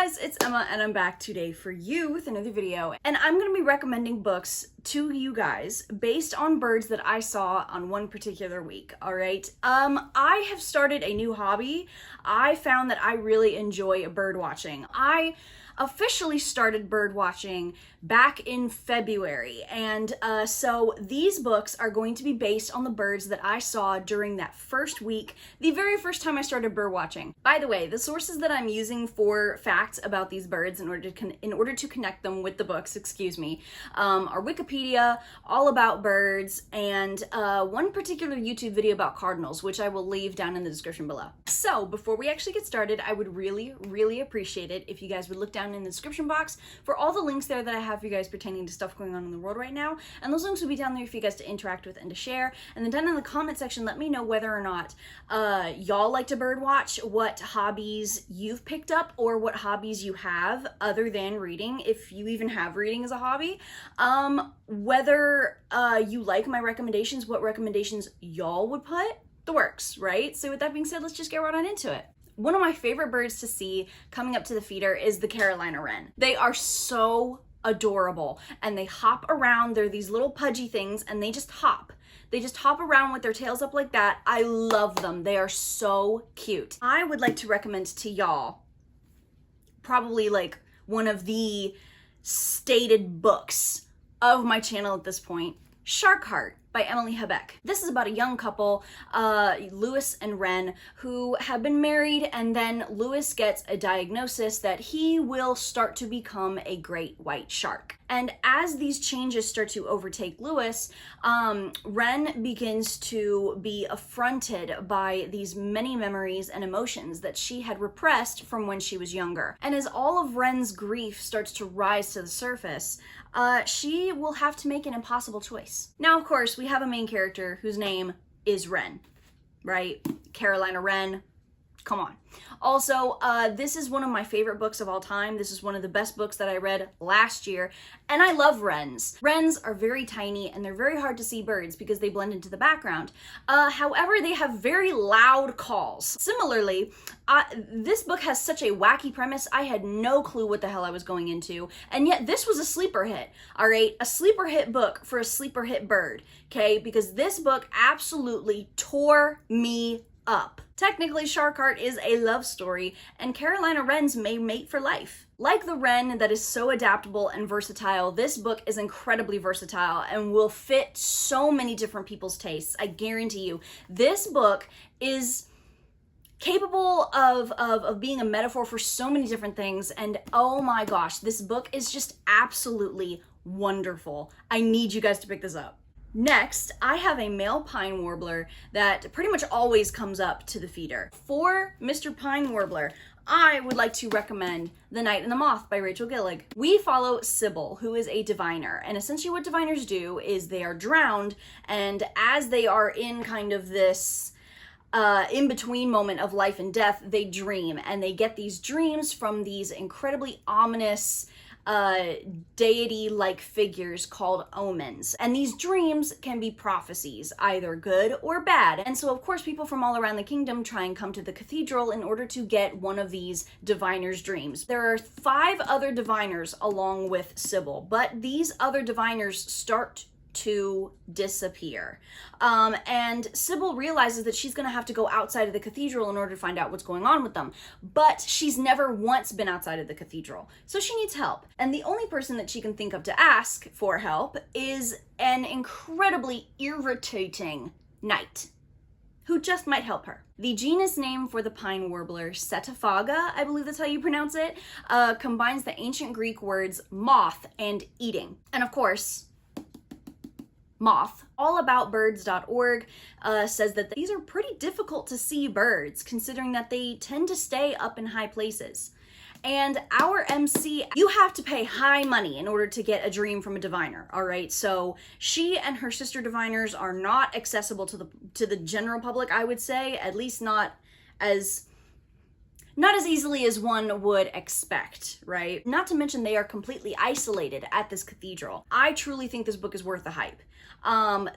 guys, it's Emma and I'm back today for you with another video, and I'm going to be recommending books to you guys based on birds that I saw on one particular week. All right. I have started a new hobby. I found that I really enjoy bird watching. I officially started bird watching back in February, and so these books are going to be based on the birds that I saw during that first week, the very first time I started bird watching. By the way, the sources that I'm using for facts about these birds in order to connect them with the books, are Wikipedia, All About Birds, and one particular YouTube video about cardinals, which I will leave down in the description below. So before we actually get started, I would really appreciate it if you guys would look down in the description box for all the links there that I have for you guys pertaining to stuff going on in the world right now, and those links will be down there for you guys to interact with and to share. And then down in the comment section, let me know whether or not y'all like to bird watch, what hobbies you've picked up, or what hobbies you have other than reading, if you even have reading as a hobby. Whether you like my recommendations, what recommendations y'all would put, the works, right? So with that being said, let's just get right on into it. One of my favorite birds to see coming up to the feeder is the Carolina wren. They are so adorable and they hop around. They're these little pudgy things and they just hop. They just hop around with their tails up like that. I love them. They are so cute. I would like to recommend to y'all probably like one of the stated books of my channel at this point, Shark Heart by Emily Habeck. This is about a young couple, Lewis and Wren, who have been married, and then Lewis gets a diagnosis that he will start to become a great white shark. And as these changes start to overtake Lewis, Wren begins to be affronted by these many memories and emotions that she had repressed from when she was younger. And as all of Wren's grief starts to rise to the surface, she will have to make an impossible choice. Now, of course, we have a main character whose name is Wren, right? Carolina Wren. Come on. Also, this is one of my favorite books of all time. This is one of the best books that I read last year, and I love wrens. Wrens are very tiny and they're very hard to see birds because they blend into the background. However, they have very loud calls. Similarly, this book has such a wacky premise. I had no clue what the hell I was going into, and yet this was a sleeper hit, all right? A sleeper hit book for a sleeper hit bird, okay? Because this book absolutely tore me up. Technically, Shark Heart is a love story, and Carolina wrens may mate for life. Like the wren that is so adaptable and versatile, this book is incredibly versatile and will fit so many different people's tastes. I guarantee you, this book is capable of being a metaphor for so many different things, and oh my gosh, this book is just absolutely wonderful. I need you guys to pick this up. Next, I have a male pine warbler that pretty much always comes up to the feeder. For Mr. Pine Warbler, I would like to recommend The Night and the Moth by Rachel Gillig. We follow Sybil, who is a diviner, and essentially what diviners do is they are drowned, and as they are in kind of this in-between moment of life and death, they dream, and they get these dreams from these incredibly ominous deity-like figures called omens. And these dreams can be prophecies, either good or bad. And so of course people from all around the kingdom try and come to the cathedral in order to get one of these diviners' dreams. There are 5 other diviners along with Sybil, but these other diviners start to disappear. And Sybil realizes that she's gonna have to go outside of the cathedral in order to find out what's going on with them. But she's never once been outside of the cathedral, so she needs help. And the only person that she can think of to ask for help is an incredibly irritating knight who just might help her. The genus name for the pine warbler, Setophaga, I believe that's how you pronounce it, combines the ancient Greek words moth and eating. And of course, Moth. Allaboutbirds.org says that these are pretty difficult to see birds, considering that they tend to stay up in high places. And our MC, you have to pay high money in order to get a dream from a diviner, all right? So she and her sister diviners are not accessible to the general public, I would say, at least not as easily as one would expect, right? Not to mention they are completely isolated at this cathedral. I truly think this book is worth the hype.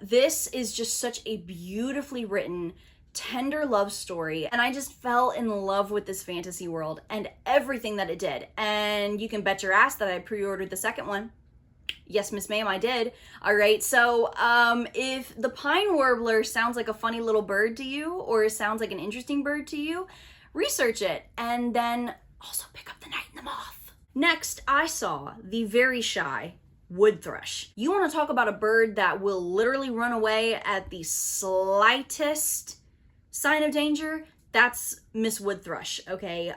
This is just such a beautifully written, tender love story, and I just fell in love with this fantasy world and everything that it did. And you can bet your ass that I pre-ordered the second one. Yes, Miss Ma'am, I did. All right, so if the pine warbler sounds like a funny little bird to you, or sounds like an interesting bird to you, research it, and then also pick up the night and the moth. Next, I saw the very shy wood thrush. You want to talk about a bird that will literally run away at the slightest sign of danger? That's Miss Wood Thrush, okay?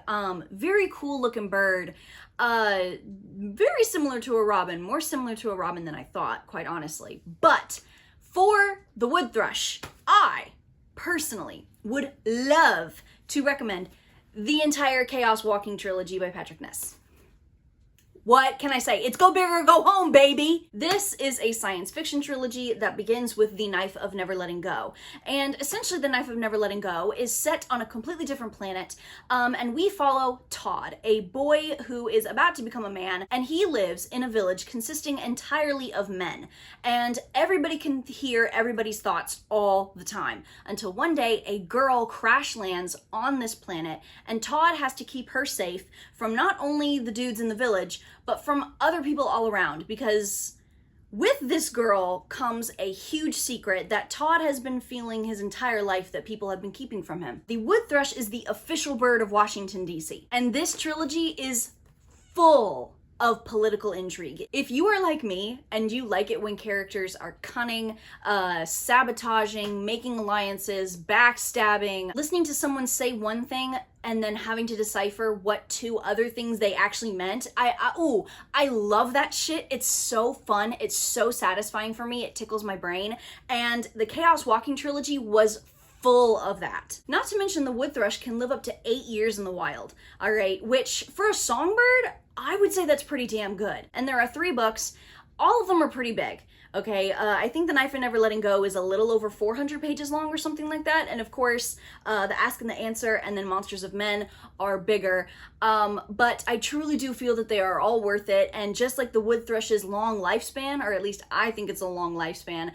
Very cool looking bird. Very similar to a robin, more similar to a robin than I thought, quite honestly. But for the wood thrush, I personally would love to recommend the entire Chaos Walking trilogy by Patrick Ness. What can I say? It's go big or go home, baby! This is a science fiction trilogy that begins with The Knife of Never Letting Go. And essentially, The Knife of Never Letting Go is set on a completely different planet, and we follow Todd, a boy who is about to become a man, and he lives in a village consisting entirely of men. And everybody can hear everybody's thoughts all the time, until one day a girl crash lands on this planet, and Todd has to keep her safe from not only the dudes in the village, but from other people all around, because with this girl comes a huge secret that Todd has been feeling his entire life that people have been keeping from him. The wood thrush is the official bird of Washington, D.C., and this trilogy is full of political intrigue. If you are like me and you like it when characters are cunning, sabotaging, making alliances, backstabbing, listening to someone say one thing and then having to decipher what two other things they actually meant, I love that shit. It's so fun. It's so satisfying for me. It tickles my brain. And the Chaos Walking trilogy was full of that. Not to mention the wood thrush can live up to 8 years in the wild, all right, which for a songbird, I would say that's pretty damn good. And there are 3 books. All of them are pretty big, okay? I think The Knife of Never Letting Go is a little over 400 pages long or something like that. And of course, The Ask and the Answer and then Monsters of Men are bigger. But I truly do feel that they are all worth it. And just like the wood thrush's long lifespan, or at least I think it's a long lifespan,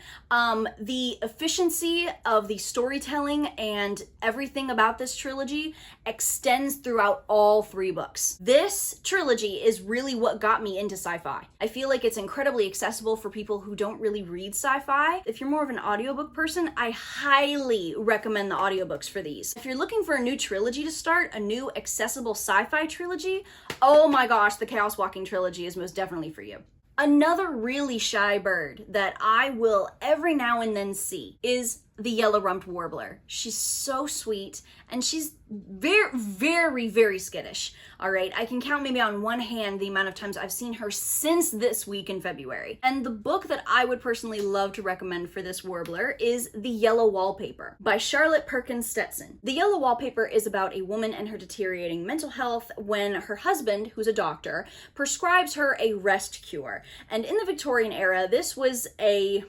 the efficiency of the storytelling and everything about this trilogy extends throughout all 3 books. This trilogy is really what got me into sci-fi. I feel like it's incredibly accessible for people who don't really read sci-fi. If you're more of an audiobook person, I highly recommend the audiobooks for these. If you're looking for a new trilogy to start, a new accessible sci-fi trilogy, oh my gosh, the Chaos Walking trilogy is most definitely for you. Another really shy bird that I will every now and then see is the yellow-rumped warbler. She's so sweet, and she's very, very, very skittish, all right? I can count maybe on one hand the amount of times I've seen her since this week in February. And the book that I would personally love to recommend for this warbler is The Yellow Wallpaper by Charlotte Perkins Stetson. The Yellow Wallpaper is about a woman and her deteriorating mental health when her husband, who's a doctor, prescribes her a rest cure. And in the Victorian era, this was a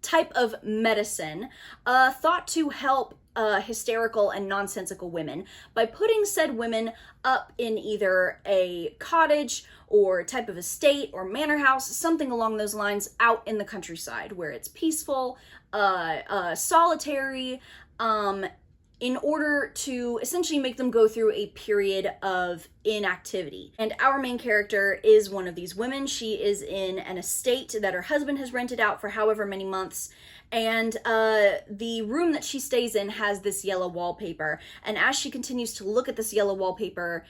type of medicine thought to help hysterical and nonsensical women by putting said women up in either a cottage or type of estate or manor house, something along those lines, out in the countryside where it's peaceful, solitary, in order to essentially make them go through a period of inactivity. And our main character is one of these women. She is in an estate that her husband has rented out for however many months, and the room that she stays in has this yellow wallpaper. And as she continues to look at this yellow wallpaper,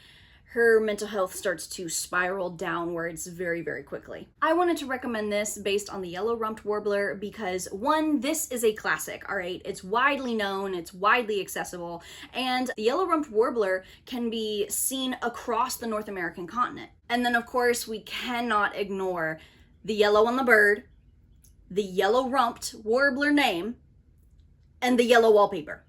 her mental health starts to spiral downwards very, very quickly. I wanted to recommend this based on the yellow-rumped warbler because, one, this is a classic, all right? It's widely known, it's widely accessible, and the yellow-rumped warbler can be seen across the North American continent. And then, of course, we cannot ignore the yellow on the bird, the yellow-rumped warbler name, and the yellow wallpaper,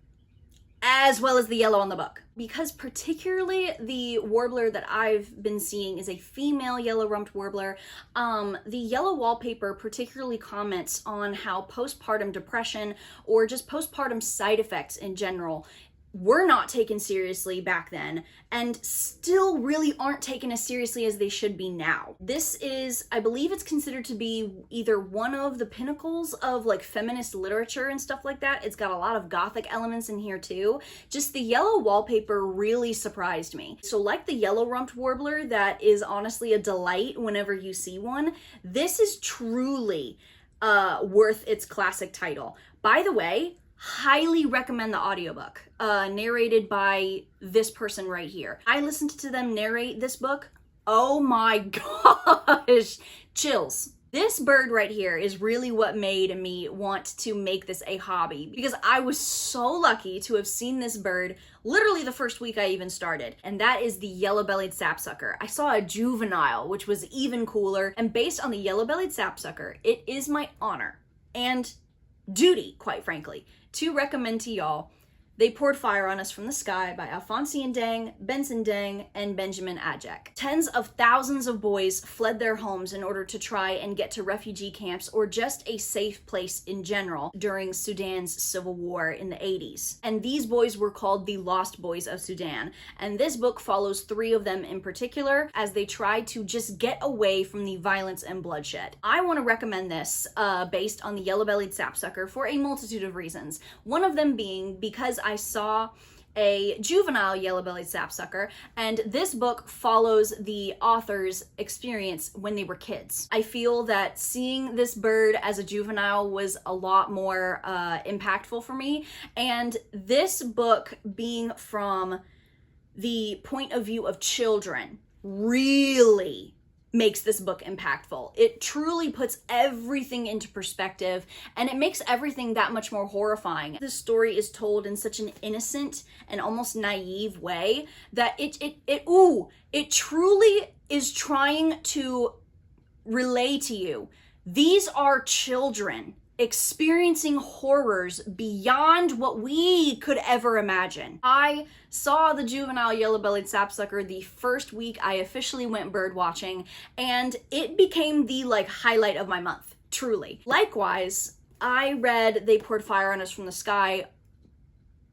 as well as the yellow on the book. Because particularly the warbler that I've been seeing is a female yellow-rumped warbler. The yellow wallpaper particularly comments on how postpartum depression or just postpartum side effects in general were not taken seriously back then and still really aren't taken as seriously as they should be now. This is, I believe it's considered to be either one of the pinnacles of like feminist literature and stuff like that. It's got a lot of gothic elements in here too. Just the yellow wallpaper really surprised me. So like the yellow-rumped warbler that is honestly a delight whenever you see one, this is truly worth its classic title. By the way, highly recommend the audiobook, narrated by this person right here. I listened to them narrate this book. Oh my gosh, chills. This bird right here is really what made me want to make this a hobby, because I was so lucky to have seen this bird literally the first week I even started, and that is the yellow-bellied sapsucker. I saw a juvenile, which was even cooler, and based on the yellow-bellied sapsucker, it is my honor and duty, quite frankly, to recommend to y'all They Poured Fire on Us from the Sky by Alephonsion Deng, Benson Deng, and Benjamin Ajak. Tens of thousands of boys fled their homes in order to try and get to refugee camps or just a safe place in general during Sudan's civil war in the 80s. And these boys were called the Lost Boys of Sudan. And this book follows 3 of them in particular as they try to just get away from the violence and bloodshed. I want to recommend this based on the yellow-bellied sapsucker for a multitude of reasons. One of them being because I saw a juvenile yellow-bellied sapsucker, and this book follows the author's experience when they were kids. I feel that seeing this bird as a juvenile was a lot more impactful for me, and this book being from the point of view of children really makes this book impactful. It truly puts everything into perspective, and it makes everything that much more horrifying. This story is told in such an innocent and almost naive way that it truly is trying to relay to you. These are children experiencing horrors beyond what we could ever imagine. I saw the juvenile yellow-bellied sapsucker the first week I officially went bird watching, and it became the highlight of my month, truly. Likewise, I read They Poured Fire on Us from the Sky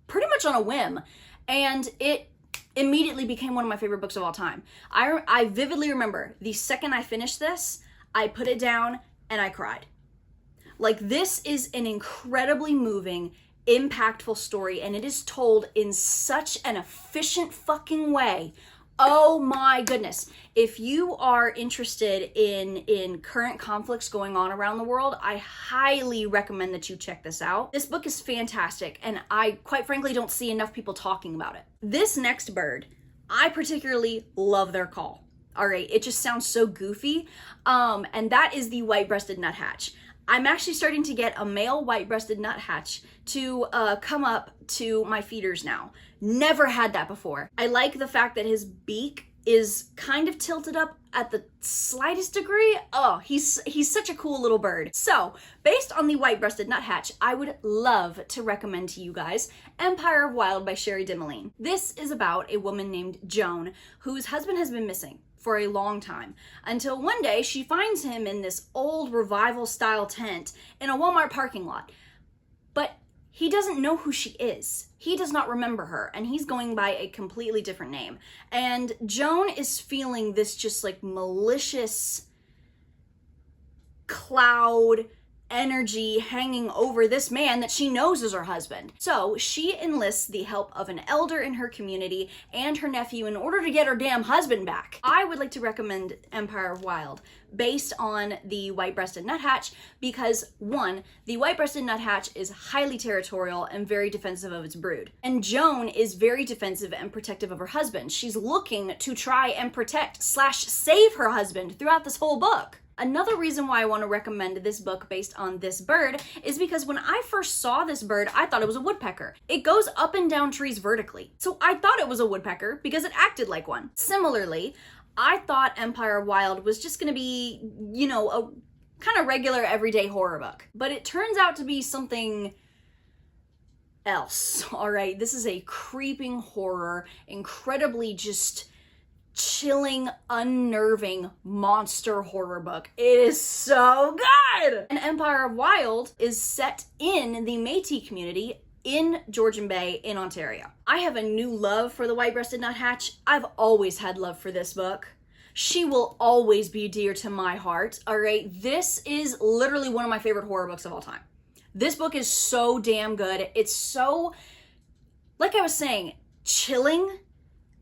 pretty much on a whim, and it immediately became one of my favorite books of all time. I vividly remember the second I finished this, I put it down and I cried. This is an incredibly moving, impactful story, and it is told in such an efficient fucking way. Oh my goodness. If you are interested in current conflicts going on around the world, I highly recommend that you check this out. This book is fantastic, and I quite frankly don't see enough people talking about it. This next bird, I particularly love their call. All right, it just sounds so goofy, and that is the white-breasted nuthatch. I'm actually starting to get a male white-breasted nuthatch to come up to my feeders now. Never had that before. I like the fact that his beak is kind of tilted up at the slightest degree. Oh, he's such a cool little bird. So, based on the white-breasted nuthatch, I would love to recommend to you guys Empire of Wild by Cherie Dimaline. This is about a woman named Joan whose husband has been missing for a long time, until one day she finds him in this old revival style tent in a Walmart parking lot. But he doesn't know who she is. He does not remember her, and he's going by a completely different name. And Joan is feeling this just malicious cloud energy hanging over this man that she knows is her husband. So she enlists the help of an elder in her community and her nephew in order to get her damn husband back. I would like to recommend Empire of Wild based on the white-breasted nuthatch because, 1, the white-breasted nuthatch is highly territorial and very defensive of its brood. And Joan is very defensive and protective of her husband. She's looking to try and protect/save her husband throughout this whole book. Another reason why I want to recommend this book based on this bird is because when I first saw this bird, I thought it was a woodpecker. It goes up and down trees vertically. So I thought it was a woodpecker because it acted like one. Similarly, I thought Empire of Wild was just going to be, a kind of regular everyday horror book. But it turns out to be something else, all right? This is a creeping horror, incredibly just chilling, unnerving monster horror book. It is so good! And Empire of Wild is set in the Métis community in Georgian Bay in Ontario. I have a new love for the white-breasted nuthatch. I've always had love for this book. She will always be dear to my heart, all right? This is literally one of my favorite horror books of all time. This book is so damn good. It's so, like I was saying, chilling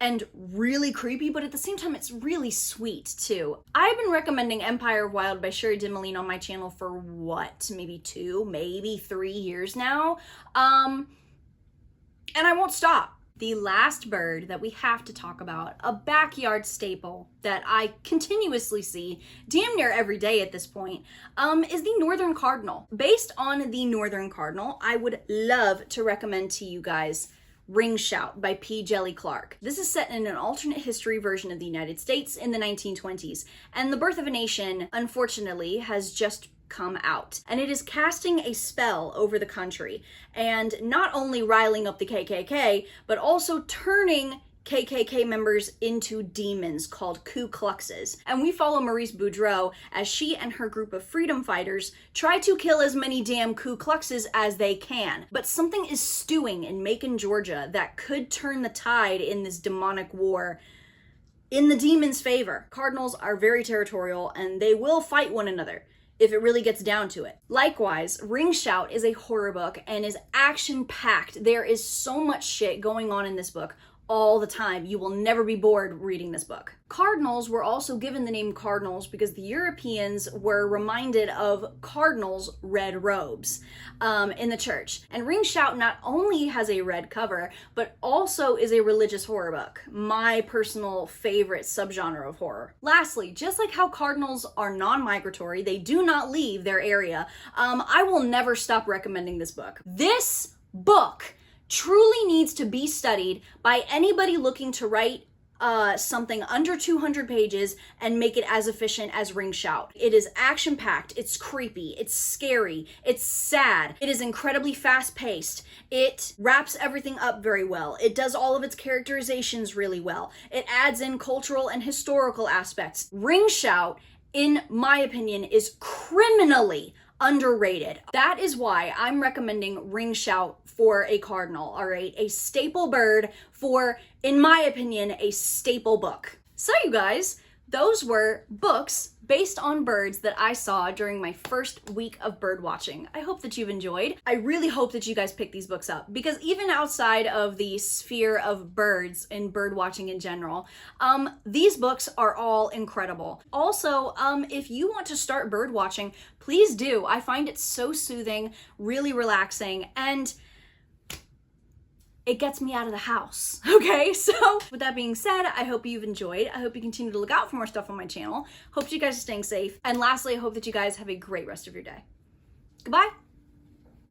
and really creepy, but at the same time, it's really sweet too. I've been recommending Empire of Wild by Cherie Dimaline on my channel for what, maybe 2, maybe 3 years now. And I won't stop. The last bird that we have to talk about, a backyard staple that I continuously see damn near every day at this point, is the northern cardinal. Based on the northern cardinal, I would love to recommend to you guys Ring Shout by P. Djèlí Clark. This is set in an alternate history version of the United States in the 1920s, and The Birth of a Nation, unfortunately, has just come out. And it is casting a spell over the country, and not only riling up the KKK, but also turning KKK members into demons called Ku Kluxes. And we follow Maurice Boudreau as she and her group of freedom fighters try to kill as many damn Ku Kluxes as they can. But something is stewing in Macon, Georgia that could turn the tide in this demonic war in the demons' favor. Cardinals are very territorial and they will fight one another if it really gets down to it. Likewise, Ring Shout is a horror book and is action-packed. There is so much shit going on in this book all the time. You will never be bored reading this book. Cardinals were also given the name cardinals because the Europeans were reminded of cardinals' red robes in the church. And Ring Shout not only has a red cover, but also is a religious horror book, my personal favorite subgenre of horror. Lastly, just like how cardinals are non-migratory, they do not leave their area, I will never stop recommending this book. This book truly needs to be studied by anybody looking to write something under 200 pages and make it as efficient as Ring Shout. It is action-packed, it's creepy, it's scary, it's sad, it is incredibly fast-paced, it wraps everything up very well, it does all of its characterizations really well, it adds in cultural and historical aspects. Ring Shout, in my opinion, is criminally underrated. That is why I'm recommending Ring Shout for a cardinal, all right? A staple bird for, in my opinion, a staple book. So you guys, those were books based on birds that I saw during my first week of bird watching. I hope that you've enjoyed. I really hope that you guys pick these books up because even outside of the sphere of birds and bird watching in general, these books are all incredible. Also, if you want to start bird watching, please do. I find it so soothing, really relaxing, and it gets me out of the house, okay? So with that being said, I hope you've enjoyed. I hope you continue to look out for more stuff on my channel. Hope you guys are staying safe. And lastly, I hope that you guys have a great rest of your day. Goodbye.